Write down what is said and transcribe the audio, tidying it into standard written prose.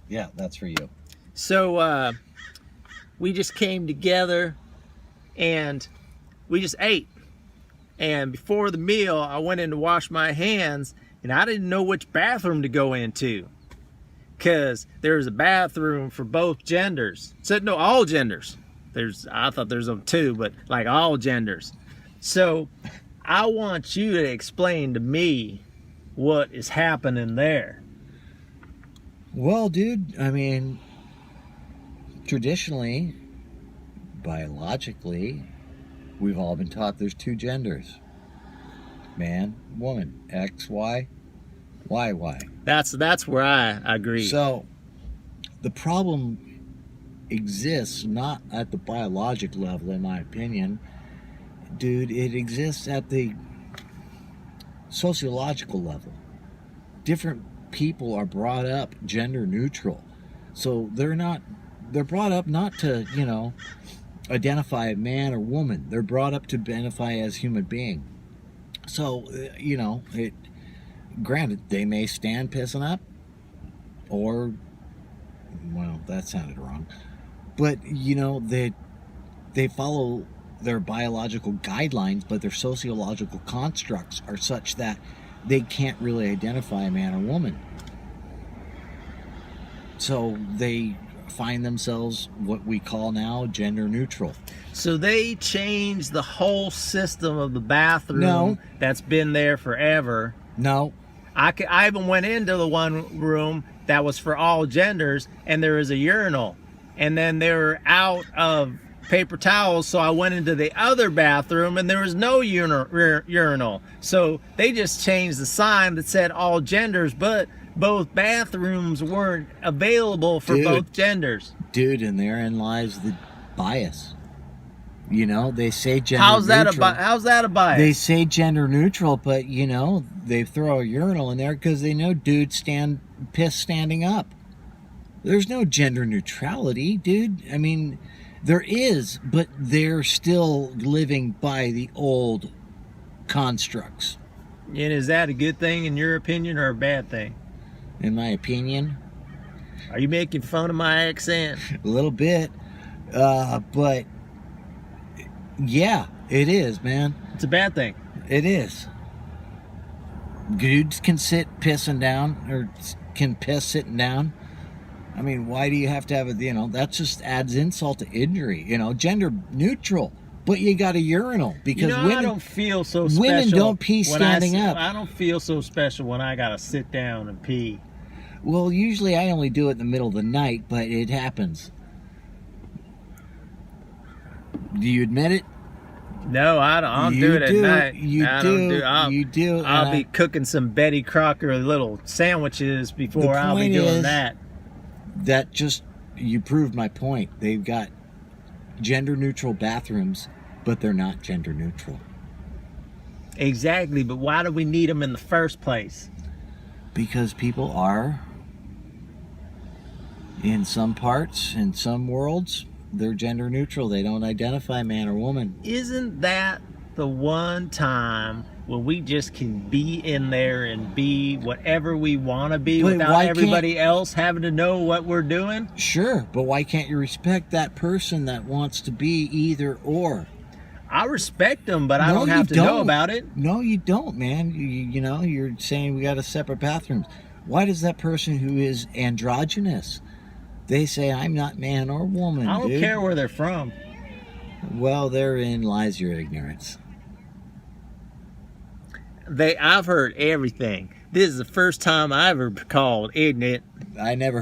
Yeah, that's for you. So we just came together and we just ate. And before the meal, I went in to wash my hands, and I didn't know which bathroom to go into, because there's a bathroom for both genders. So no, all genders. I thought there's two, but like all genders. So I want you to explain to me what is happening there. Well, dude, I mean, traditionally, biologically, we've all been taught there's two genders. Man, woman, X, Y, Y, Y. That's where I agree. So, the problem exists not at the biologic level, in my opinion. Dude, it exists at the sociological level. Different people are brought up gender neutral. So they're brought up not to, identify a man or woman. They're brought up to identify as human being. So, granted, they may stand pissing up, or, well, that sounded wrong. But, they follow their biological guidelines, but their sociological constructs are such that they can't really identify a man or woman. So they find themselves what we call now gender neutral. So they changed the whole system of the bathroom that's been there forever. No. I even went into the one room that was for all genders, and there was a urinal. And then they were out of paper towels, so I went into the other bathroom, and there was no urinal. So they just changed the sign that said all genders, but both bathrooms weren't available for both genders. Dude, and therein lies the bias. They say gender neutral. How's that a bias? They say gender neutral, but, they throw a urinal in there because they know dudes piss standing up. There's no gender neutrality, dude. I mean, there is, but they're still living by the old constructs. And is that a good thing in your opinion, or a bad thing? In my opinion. Are you making fun of my accent? A little bit. But yeah, it is, man. It's a bad thing. It is. Dudes can sit pissing down, or can piss sitting down. I mean, why do you have to have it? That just adds insult to injury. Gender neutral, but you got a urinal because women. I don't feel so special. Women don't pee standing up. I don't feel so special when I gotta sit down and pee. Well, usually I only do it in the middle of the night, but it happens. Do you admit it? No, I don't do it at night. You do. I'll be cooking some Betty Crocker little sandwiches before I'll be doing that. That just, you proved my point. They've got gender neutral bathrooms, but they're not gender neutral. Exactly, but why do we need them in the first place? Because people are, in some parts, in some worlds, they're gender neutral. They don't identify man or woman. Isn't that the one time when we just can be in there and be whatever we want to be without everybody else having to know what we're doing? Sure, but why can't you respect that person that wants to be either or? I respect them, but I don't have to know about it. No, you don't, man. You're saying we got a separate bathrooms. Why does that person who is androgynous, they say, I'm not man or woman, I don't care where they're from. Well, therein lies your ignorance. I've heard everything. This is the first time I ever called ignorant. I never heard